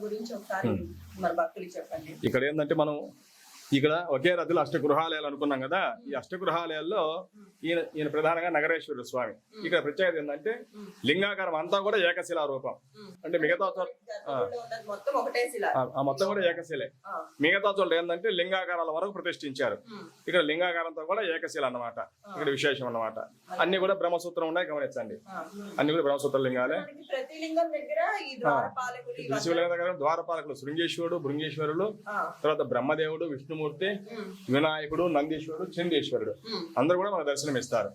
గురించి ఒకసారి మన భక్తులకి చెప్పండి. ఇక్కడ ఏంటంటే మనం ఇక్కడ ఒకే రథులు అష్టగృహాలయాలు అనుకున్నాం కదా. ఈ అష్టగృహాలయాల్లో ఈయన ప్రధానంగా నగరేశ్వర స్వామి. ఇక్కడ ప్రత్యేకత ఏంటంటే లింగాకారం అంతా కూడా ఏకశిలా రూపం. అంటే మిగతా మొత్తం కూడా ఏకశిలే. మిగతా చోట్ల ఏంటంటే లింగాకారాల వరకు ప్రతిష్ఠించారు. ఇక్కడ లింగాకారంతో కూడా ఏకశిల అన్నమాట. ఇక్కడ విశేషం అన్నమాట. అన్ని కూడా బ్రహ్మసూత్రం ఉన్నాయి, గమనించండి. అన్ని కూడా బ్రహ్మసూత్ర లింగాలే. శివలింగం దగ్గర ద్వారపాలకులు శృంగేశ్వరుడు, భృంగేశ్వరుడు, తర్వాత బ్రహ్మదేవుడు, విష్ణుమూర్తి, వినాయకుడు, నందీశ్వరుడు, చండీశ్వరుడు అందరూ కూడా మనకు దర్శనం ఇస్తారు.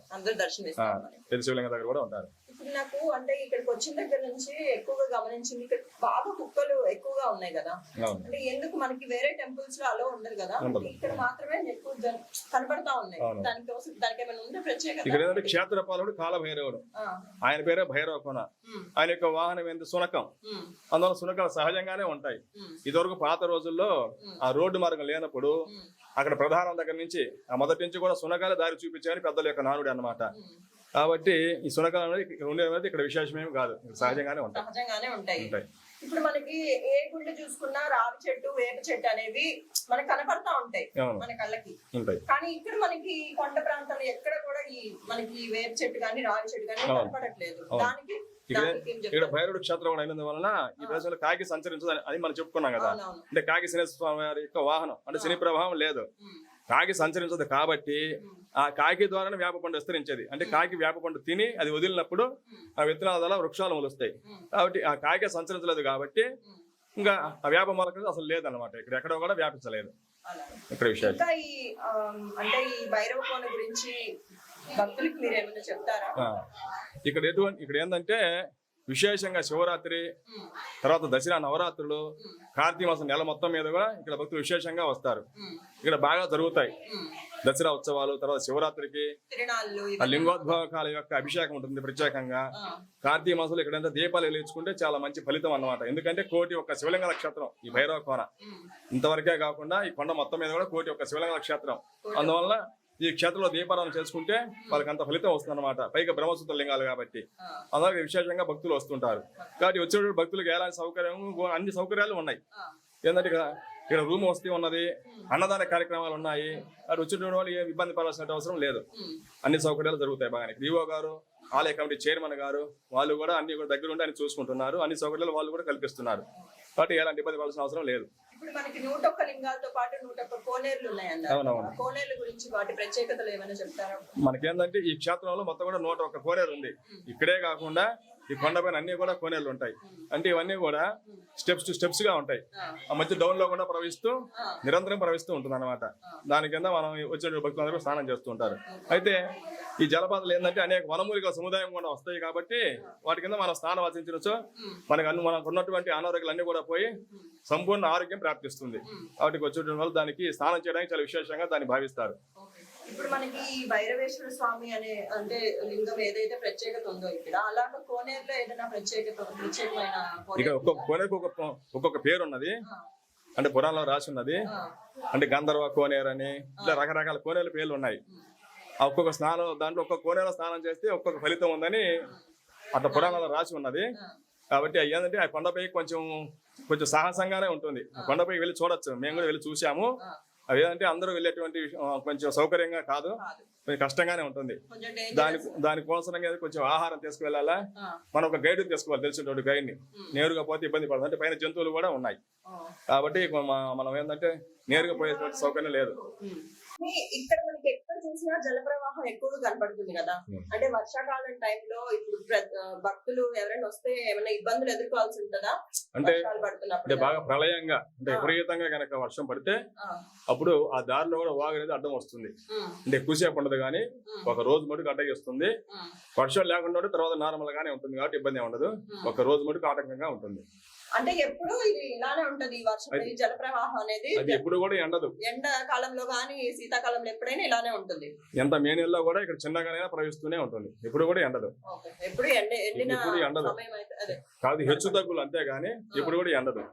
శివలింగం దగ్గర కూడా ఉంటారు. ఇప్పుడు నాకు అంటే ఇక్కడికి వచ్చిన దగ్గర నుంచి ఎక్కువగా గమనించింది, ఇక్కడ బాగా కుక్కలు ఎక్కువగా ఉన్నాయి కదా. అంటే ఎందుకు మనకి వేరే టెంపుల్స్ లో అలా ఉండదు కదా, ఇక్కడ మాత్రమే ఎక్కువ కనబడతా ఉన్నాయి. దానికి ఏమైనా ఉండే ప్రత్యేకత? ఇక్కడ ఏంటంటే క్షేత్రపాలుడు కాలభైరవుడు, ఆయన పేరే భైరవ కొన. ఆయన యొక్క వాహనం ఏంటి? సునకం. అందువల్ల సునకాలు సహజంగానే ఉంటాయి. ఇదివరకు పాత రోజుల్లో ఆ రోడ్డు మార్గం లేనప్పుడు అక్కడ ప్రధానం దగ్గర నుంచి ఆ మొదటి నుంచి కూడా సునకాలే దారి చూపించాయని పెద్దల యొక్క నానుడి అన్నమాట. కాబట్టి ఈ సునకాలు ఉండేది ఇక్కడ విశేషమేమి కాదు, సహజంగానే ఉంటాయి. ఇప్పుడు మనకి ఏ గుళ్ళు చూసుకున్నా రావి చెట్టు, వేప చెట్టు అనేవి మనకి కనపడతా ఉంటాయి మన కళ్ళకి. కానీ ఇక్కడ మనకి కొండ ప్రాంతంలో ఎక్కడ కూడా ఈ మనకి వేప చెట్టు కానీ రావి చెట్టు కానీ కనపడట్లేదు. దానికి ఇక్కడ భైరవుడు క్షేత్రం అయినందు వలన ఈ ప్రదేశంలో కాకి సంచరించదు అది మనం చెప్పుకున్నాం కదా. అంటే కాకి శని స్వామి వారి యొక్క వాహనం, అంటే శని ప్రభావం లేదు, కాకి సంచరించదు. కాబట్టి ఆ కాకి ద్వారానే వేప పండు విస్తరించేది. అంటే కాకి వేప పండు తిని అది వదిలినప్పుడు ఆ విత్తనాల ద్వారా వృక్షాలు మొలుస్తాయి. కాబట్టి ఆ కాకి సంచరించలేదు కాబట్టి ఇంకా ఆ వేప మొలక అసలు లేదన్నమాట. ఇక్కడ ఎక్కడో కూడా వ్యాపించలేదు. ఇక్కడ విషయాలు అంటే ఈ భైరవ కోన గురించి భక్తులకు మీరు ఏమైనా చెప్తారా? ఇక్కడ ఏంటంటే విశేషంగా శివరాత్రి, తర్వాత దసరా, నవరాత్రులు, కార్తీక మాసం నెల మొత్తం మీద కూడా ఇక్కడ భక్తులు విశేషంగా వస్తారు. ఇక్కడ బాగా జరుగుతాయి దసరా ఉత్సవాలు. తర్వాత శివరాత్రికి లింగోద్భవకాల యొక్క అభిషేకం ఉంటుంది ప్రత్యేకంగా. కార్తీక మాసంలో ఇక్కడ దీపాలు వెలిగించుకుంటే చాలా మంచి ఫలితం అన్నమాట. ఎందుకంటే కోటి ఒక్క శివలింగ నక్షత్రం ఈ భైరవ కోన. ఇంతవరకే కాకుండా ఈ కొండ మొత్తం మీద కూడా కోటి ఒక్క శివలింగ నక్షత్రం. అందువల్ల ఈ క్షేత్రంలో దీపారాధన చేసుకుంటే వాళ్ళకి అంత ఫలితం వస్తుంది అనమాట. పైగా బ్రహ్మసూత్ర లింగాలు కాబట్టి అందరికి విశేషంగా భక్తులు వస్తుంటారు. కాబట్టి వచ్చేటప్పుడు భక్తులకు ఎలాంటి సౌకర్యం, అన్ని సౌకర్యాలు ఉన్నాయి. ఏంటంటే ఇక్కడ రూమ్ వస్తీ ఉన్నది, అన్నదాన కార్యక్రమాలు ఉన్నాయి. అటు వచ్చేటప్పుడు వాళ్ళు ఏం ఇబ్బంది పడాల్సిన అవసరం లేదు. అన్ని సౌకర్యాలు జరుగుతాయి బాగా. ఈవో గారు, ఆలయ కమిటీ చైర్మన్ గారు వాళ్ళు కూడా అన్ని కూడా దగ్గర ఉండి అన్ని చూసుకుంటున్నారు. అన్ని సౌకర్యాలు వాళ్ళు కూడా కల్పిస్తున్నారు. కాబట్టి ఎలాంటి ఇబ్బంది పడాల్సిన అవసరం లేదు. ఇప్పుడు మనకి 101 లింగాలతో పాటు 101 కోనేరులు ఉన్నాయన్నారు. కోనేరుల గురించి వాటి ప్రత్యేకతలు ఏమైనా చెప్తారా? మనకేందంటే ఈ క్షేత్రంలో మొత్తం కూడా 101 కోనేరు ఉంది. ఇక్కడే కాకుండా ఈ కొండపైన అన్ని కూడా కోనేరులు ఉంటాయి. అంటే ఇవన్నీ కూడా స్టెప్స్ గా ఉంటాయి. ఆ మధ్య డౌన్ లో కూడా ప్రవహిస్తూ నిరంతరం ప్రవహిస్తూ ఉంటుంది అనమాట. దాని కింద మనం వచ్చిన భక్తులందరూ స్నానం చేస్తూ ఉంటారు. అయితే ఈ జలపాతాలు ఏంటంటే అనేక వనమూలికల సముదాయం కూడా వస్తాయి. కాబట్టి వాటి కింద మనం స్నానం ఆచరించవచ్చు. మనకు ఉన్నటువంటి అనారోగ్యాలు అన్ని కూడా పోయి సంపూర్ణ ఆరోగ్యం ప్రాప్తిస్తుంది. వాటికి వచ్చేటువంటి వాళ్ళు దానికి స్నానం చేయడానికి చాలా విశేషంగా దాన్ని భావిస్తారు. ఇప్పుడు మనకి భైరవేశ్వర స్వామి అనే అంటే లింగం ఏదైతే ప్రత్యేకత ఉందో ఇక్కడ, అలాగే కోనేరులో ఏదైనా ప్రత్యేకమైన ఇక్కడ ఒక్కొక్క కోనేరుకు ఒక్కొక్క పేరు ఉన్నది. అంటే పురాణంలో రాసి ఉన్నది. అంటే గంధర్వ కోనేరు అని ఇట్లా రకరకాల కోనేరు పేర్లు ఉన్నాయి. ఒక్కొక్క స్నానం దాంట్లో ఒక్కొక్క కోనేరులో స్నానం చేస్తే ఒక్కొక్క ఫలితం ఉందని అట్లా పురాణంలో రాసి ఉన్నది. కాబట్టి ఏంటంటే ఆ కొండపై కొంచెం సాహసంగానే ఉంటుంది. కొండపై వెళ్ళి చూడొచ్చు, మేము కూడా వెళ్ళి చూసాము. అదేంటే అందరూ వెళ్ళేటువంటి కొంచెం సౌకర్యంగా కాదు, కొంచెం కష్టంగానే ఉంటుంది. దానికోసం కొంచెం ఆహారం తీసుకువెళ్ళాలా, మనం ఒక గైడ్ తీసుకోవాలి, తెలిసినటువంటి గైడ్ ని. నేరుగా పోతే ఇబ్బంది పడదు. అంటే పైన జంతువులు కూడా ఉన్నాయి కాబట్టి మనం ఏంటంటే నేరుగా పోయేటువంటి సౌకర్యం లేదు. ఇక్కడ మనకి ఎక్కడ చూసినా జల ప్రవాహం ఎక్కువగా కనపడుతుంది కదా. అంటే వర్షాకాలం టైంలో ఇప్పుడు భక్తులు ఎవరైనా వస్తే ఏమైనా ఇబ్బందులు ఎదుర్కోవాల్సి ఉంటుందా? అంటే బాగా ప్రళయంగా అంటే విపరీతంగా కనుక వర్షం పడితే అప్పుడు ఆ దారిలో కూడా వాగు అనేది అడ్డం వస్తుంది. అంటే ఎక్కువసేపు ఉండదు కానీ ఒక రోజు మటుకు అడ్డగిస్తుంది. వర్షం లేకుండా తర్వాత నార్మల్ గానే ఉంటుంది కాబట్టి ఇబ్బంది ఉండదు. ఒక రోజు మటుకు ఆటంకంగా ఉంటుంది. అంటే ఎప్పుడు ఇది ఇలానే ఉంటది వర్షం జల ప్రవాహం అనేది? అది ఎప్పుడు కూడా ఎండదు. ఎండాకాలంలో గానీ శీతాకాలంలో ఎప్పుడైనా ఇలానే ఉంటుంది. ఎంత మే నెలలో కూడా ఇక్కడ చిన్నగానే ప్రవహిస్తూనే ఉంటుంది. ఎప్పుడు కూడా ఎండదు. ఎప్పుడు ఎండదు కాదు, హెచ్చు తగ్గులు అంతేగాని ఎప్పుడు కూడా ఎండదు.